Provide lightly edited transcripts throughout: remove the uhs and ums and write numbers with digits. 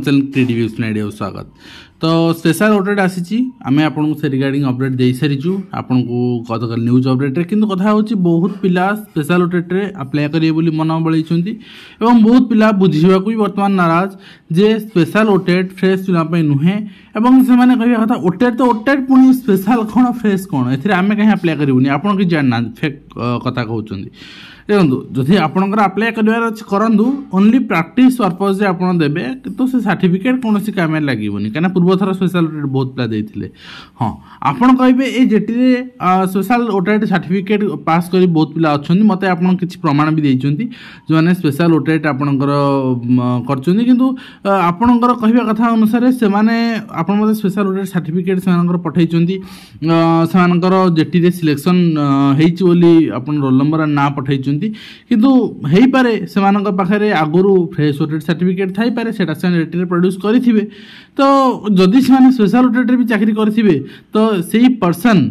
Channel creative idea स्वागत। तो special update आसी आम आपको से रिगार्डिंग अपडेट दे सारीचु आपन को गत न्यूज अपडेट रे किंतु कथा होची बहुत पिला स्पेशल अपडेट रे अप्लाई करिए बोली मन बळैछंती एवं बहुत पिला बुझिबा को वर्तमान नाराज जे स्पेशल अपडेट फ्रेश पिला पे नुहे एवं से माने कहया कथा अपडेट तो अपडेट पुनी स्पेशल कोन फ्रेश कोन एथिरे आमे कहीं अप्लाई करिवनी आपन कि जानना फेक कथा कहउछंती देखो जदि आपंकर अप्लाई करूँ ओनली प्रैक्टिस पर्पज से आप देवे तो से सर्टिफिकेट कौन काम लगे कहीं पूर्व थर स्पेशल ओटेट बहुत पिला देते हाँ आपड़ कहे ये जेटी स्पेशल ओटेट सर्टिफिकेट पास कर बहुत पिला अच्छा मत आप किसी प्रमाण भी देते जो मैंने स्पेशल ओटेट आपणकर आपणकर कहवा कथा अनुसार से आप स्पेशल ओटेट सर्टिफिकेट से पठे जेटी सिलेक्शन होती रोल नंबर ना पठे किंतु हेई पारे सेमानक पाखरे आगुरु फ्रेश ओटेट सर्टिफिकेट थाई पारे सेटा से रेटिरे प्रोड्यूस करिथिबे तो जदि से स्पेशल ओटेट भी चाकरी करिथिबे तो सेही पर्सन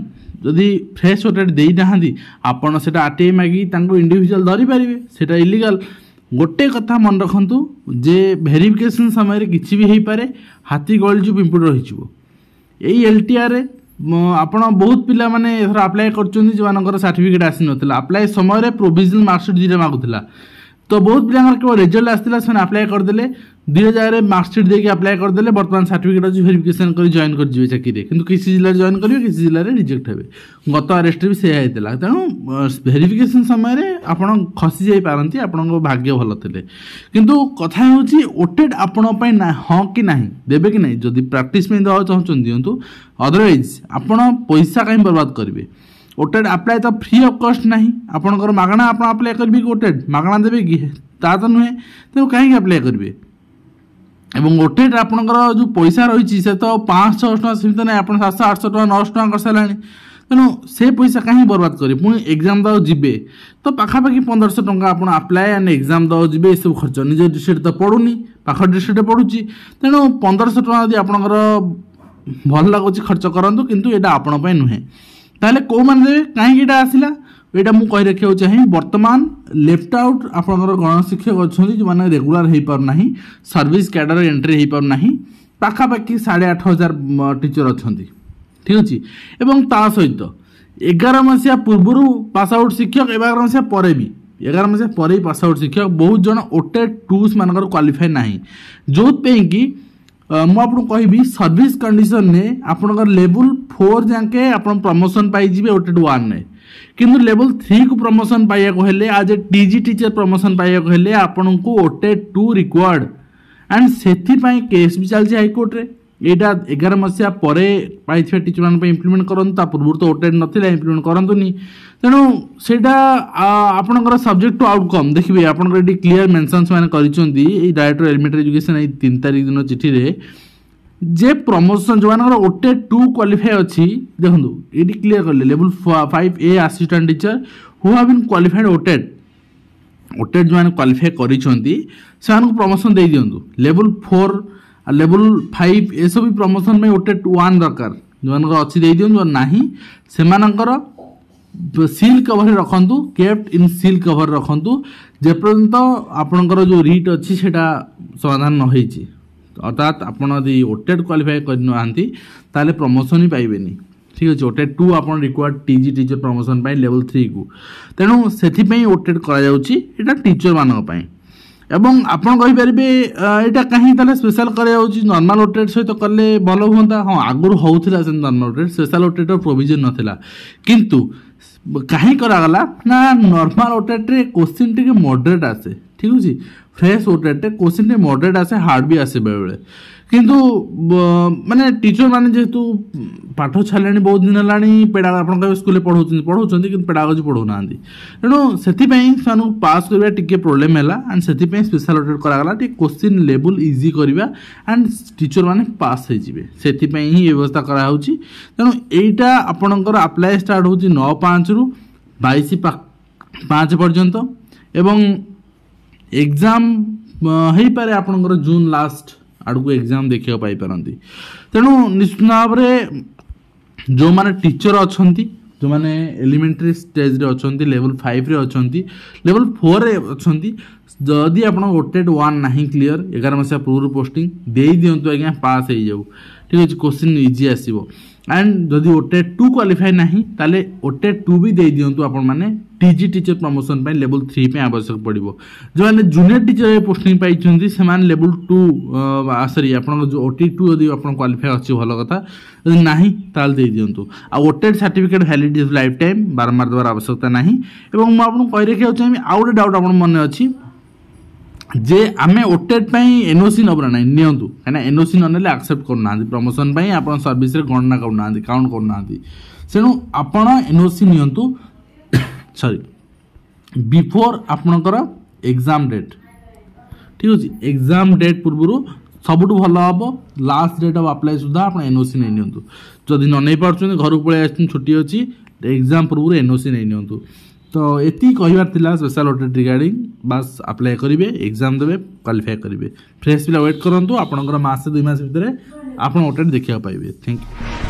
जदि फ्रेश ओटेट देई नाहांदी आपण सेटा आरटीआई मागी तांको इंडिविजुअल धरि पारिबे सेटा इलीगल। गोटे कथा मन रखंतु जे वेरिफिकेशन समय किछि भी हेई पारे हाथी गळजु पिंपुड रहिजिवो एई एलटीआर रे आपण बहुत पिला माने एथर अप्लाई करचोंदी जो सर्टिफिकेट आसी नथिला अप्लाई समय प्रोविजनल मार्कशीट दिरे मागुथिला तो बहुत पिला केवल रिजल्ट आसला से अप्लाई करदेले 2000 मार्कशीट देके अप्लाई करदेले वर्तमान सर्टिफिकेट अच्छी वेरिफिकेशन कर जॉइन कर जिवे चाकरी किंतु किसी जिले जॉइन करिवे किसी जिले रिजेक्ट हेबे गत अरेस्ट भी से आइतला तेणु वेरिफिकेशन समय आपण खसी जाई पारंती आपण भाग्य भल थिले किंतु कथा होची ओटेड आपण पय ना हां कि नाही देबे कि नाही जदि प्रैक्टिस में दवा चाहछन दियंतु अदरवाइज आपण पैसा काई बर्बाद करिवे ओटेड अप्लाई तो फ्री ऑफ कॉस्ट नहीं आपणकर मागणा आप अप्लाई करेंगे कि ओटेड मागणा देवे कि ता तो नुहे तेणु कहीं अप्लाई करेंगे एवं ओटेड आपणकर जो पैसा रही से तो 500 टका सीमित ना आप 700 800 टका 900 टका कर सारे तेणु से पैसा कहीं बर्बाद करें पुणी एग्जाम दवा जीवे तो पाखापाखि 1500 टका आप अप्लाई एंड एग्जाम दवा जीवे सब खर्च निज डिस्ट्रिक्ट तो पड़ूनी पाख डिस्ट्रिक्ट पड़ुची तेणु 1500 टका यदि आपणकर भल लगुच खर्च करूँ किंतु यहाँ आपण नुहे ताले को मान देवे कहीं आसला यहाँ मुझे कही रखा चाहिए वर्तमान लेफ्ट आउट आपंकर गणशिक्षक अच्छा जो मैंने रेगुलर हो पारना सर्विस कैडर एंट्री हो पारना पाखापाखि 8500 टीचर अच्छा ठीक अच्छे एवं ता सहित 11 मसीहा पूर्व पास आउट शिक्षक 11 मसीहा पर भी 11 मसीहा पर ही पास आउट शिक्षक बहुत जन ओटेट टूस मानकर क्वालिफाई ना जो कि मुझे कहि सर्विस कंडीशन ने आपनकर लेवल 4 जाके आपन प्रमोशन पाई जिवे ओटेट 1 ने किंतु लेवल 3 को प्रमोशन पाइया को हेले आज टीजी टीचर प्रमोशन पाइया को हेले आपन को ओटेट 2 रिक्वायर्ड एंड सेथि पई केस भी चलछि हाई कोर्ट रे एटा 11 मसिया परे पाइथिया टीचर मान पे इंप्लीमेंट करन ता पूर्व तो ओटेट नथिला इंप्लीमेंट करंतुनी तेणु सेटा आपनकर सब्जेक्ट टू आउटकम देखिए आपनकर क्लियर मेंशन्स माने करिसोंदी ए डायरेक्टर एलिमेंटरी एजुकेशन ए 3 तारिख दिन चिठी रे जे प्रमोशन जो मानकर ओटेट 2 क्वालिफाई अछि देखंदु एडी क्लियर करले level 5 a assistant teacher who have been qualified OTET जो माने क्वालिफाई करिसोंदी से मानक प्रमोशन दे दियंदु लेवल 4 लेवल 5 ए सब प्रमोशन में ओटेट 1 दरकार जो मानकर अछि दे दियन जो नाही से मानकर सील कवर रखंतु केप्ट इन सील कवर रखंतु जे पर्यंत आपनकर जो रीट अछि सेटा समाधान न होईची अर्थात आपण यदि ओटेट क्वालिफाई करनाहांती ताले प्रमोशन ही पाइबेनी ठीक अछि ओटेट 2 आपण रिक्वायर्ड टीजी टीचर प्रमोशन पाई लेवल 3 को तेणु सेथि पई ओटेट करा जाउची एटा टीचर मानक पई एवं आपण कहि परिबे एटा कहीं ताले स्पेशल करा जाउची नॉर्मल ओटेट सहित करले भलो होंता हां आगुर होउथिला से नॉर्मल ओटेट स्पेशल ओटेट प्रोविजन नथिला किंतु कहीं करागला ना नॉर्मल ओटेट रे क्वेश्चन टिके मॉडरेट आसे ठीक अछि फ्रेश ओटेट रे क्वेश्चन टे मॉडरेट आसे हार्ड भी आसे बेले बेले किंतु माने टीचर माने जेतु पाठ छालेनी बहुत दिन लानी पेडा आपण का स्कूल पढौछन कि पेडागोजी पढौ नांदी तेणु सेति पई सानु पास करबा टिके प्रॉब्लम हैला एंड सेति पई स्पेशल ओटेट करागला टिके क्वेश्चन लेवल इजी करबा एंड टीचर माने पास हो जिवे सेति पई ही व्यवस्था करा होची तेणु एटा आपणकर अप्लाई स्टार्ट होची 9/5 रु 22/5 पर्यंत एवं एग्जाम हो पारे आपंकर जून लास्ट आड़क एग्जाम देखा पारती तेणु निश्चित भाव में जो माने टीचर अच्छा जो माने एलिमेंटरी स्टेज रे अच्छा लेवल 5 रे अच्छा लेवल 4 रे अच्छा जदि आप ओटेड 1 नहीं क्लियर 11 मसीहा पूर्व पोस्टिंग दे दिंतु आज्ञा पास हो जाऊ ठीक अच्छे क्वेश्चन इजी आसो एंड जदि ओटेड 2 क्वालिफाई नहीं ताले ओटेड 2 भी दे दिंतु आपण माने टीजी टीचर प्रमोशन पे लेवल 3 पे आवश्यक पड़ो जो मैंने जूनियर टीचर पोस्टिंग पाई से लेवल 2 सॉरी आप ओटी 2 यदि आप क्वालिफाई अच्छी भल कथा यदि नहीं ताल दे दिंतु आ ओटेड सर्टिफिकेट वैलिडिटी लाइफ टाइम बारंबार देवार आवश्यकता नहीं एवं मुझे आपको कही रखा चाहिए आउ गोटे डाउट आप मन अच्छी जे आमे ओटेड एनओसी नबरा ना नियंतु कहीं एनओसी ननेले एक्सेप्ट करना प्रमोशन आप सर्विस रे गणना करना काउंट करना तेणु आपण एनओसी नियंतु सॉरी बिफोर आपणकर एग्जाम डेट ठीक अच्छे एग्जाम डेट पूर्व सबुठ भल हम लास्ट डेट ऑफ अप्लाई सुधा आप एनओसी नहीं नियंतु जदि न नहीं पार्छ घर को पलि छुट्टी अच्छी एग्जाम पूर्व एनओसी नहीं नियंतु तो एति कहबार थिला स्पेशल ओटेड रिगार्डिंग बस अप्लाई करेंगे एग्जाम देवे क्वालिफाई करेंगे फ्रेश पिला वेट करंतु आपनकर मास 2 मास भितर आपण ओटेड देखा पाइबे थैंक यू।